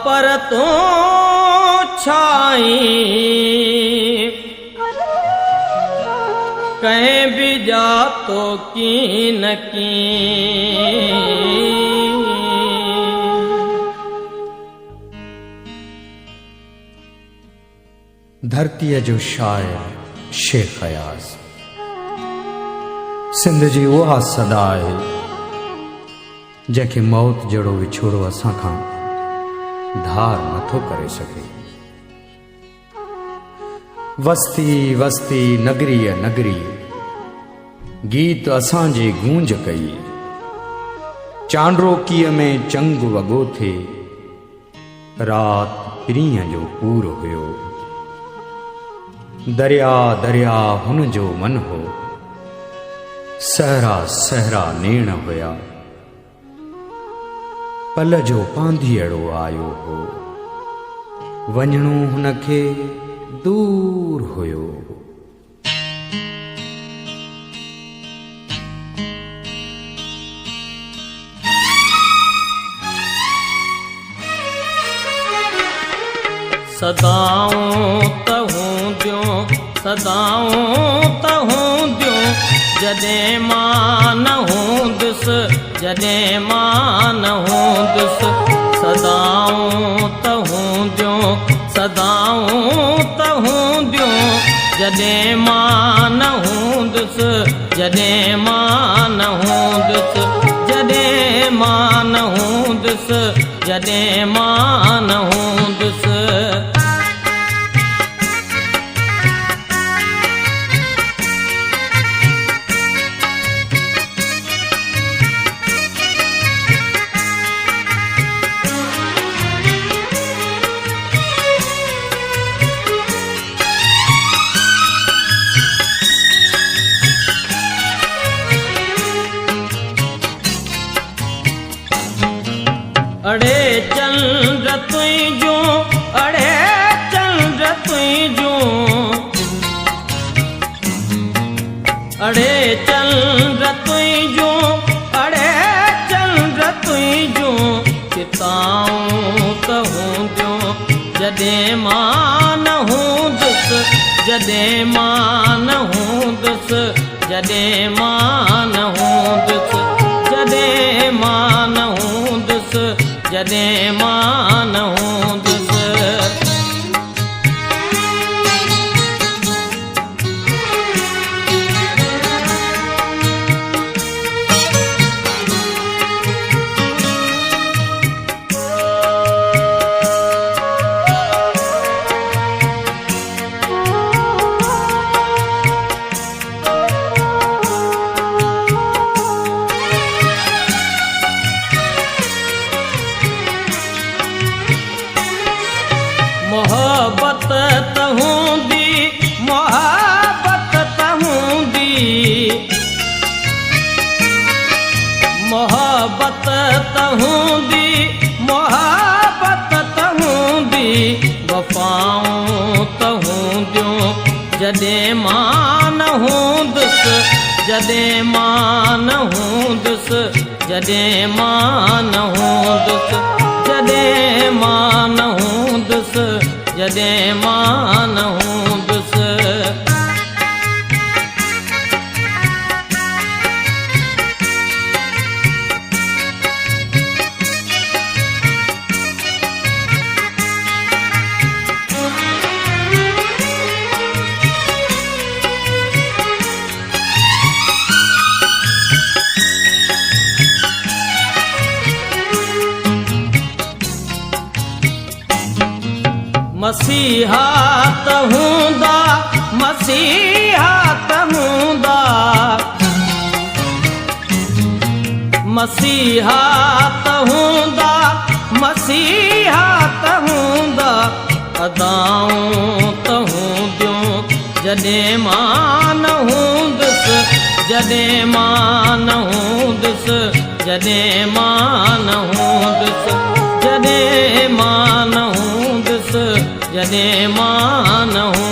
पर तू छाई कहीं भी जा तो की न की। धरतीअ जो शायर शेख अयाज़ सिंध जी उहा सदा आहे जंहिंखे मौत जहिड़ो विछोड़ो असां खां धार नथो करे सघे। वस्ती वस्ती नगरीअ नगरी गीत असांजे गूंज कई। चांड्रोकीअ में चंग वॻो थे रात पीरीअ जो पूर हुयो। दरिया दरिया हुन जो मन हो सहरा सहरा नेण हुया। पल जो पांधीअड़ो आयो हो वञणो हुनखे दूर हुयो। सदाऊं तहूं दियो सदाऊं तहूं दियो जॾहिं मां न हूंदुसि जॾहिं मां न हूंदुसि। सदाऊं तहूं दियो सदाऊं तहूं दियो जॾहिं मां न हूंदुसि जॾहिं मां न हूंदुसि जॾहिं मां न हूंदुसि जॾहिं मां न हूंदुसि। अड़े चंद्र तुझो अड़े चंद्र तुझो अड़े चंद्र तुझो अड़े चंद्र तुझो चिताऊं तहूं दियो जॾहिं मां न हूंदुसि जॾहिं मां न हूंदुसि जॾहिं मां न हूंदुसि जॾहिं मां न हूंदुसि जॾहिं मां न हूंदुसि। मोहब्बत तहूंदी मोहब्बत तहूंदी मोहब्बत तहूंदी मोहब्बत तहूंदी वफ़ाऊं तहूंदियूं जॾहिं मां न हूंदुसि जॾहिं मां न हूंदुसि जॾहिं मां न हूंदुसि जॾहिं मां न हूंदुसि जॾहिं मां न हूंदुसि। मसीहा त हूंदा, मसीहा त हूंदा, मसीहा त हूंदा, मसीहा त हूंदा, अदाऊं त हूंदियूं जॾहिं मां न हूंदुसि, जॾहिं मां न हूंदुसि, जॾहिं मां न हूंदुसि, जॾहिं मां न हूंदुसि, जॾहिं मां न हूंदुसि।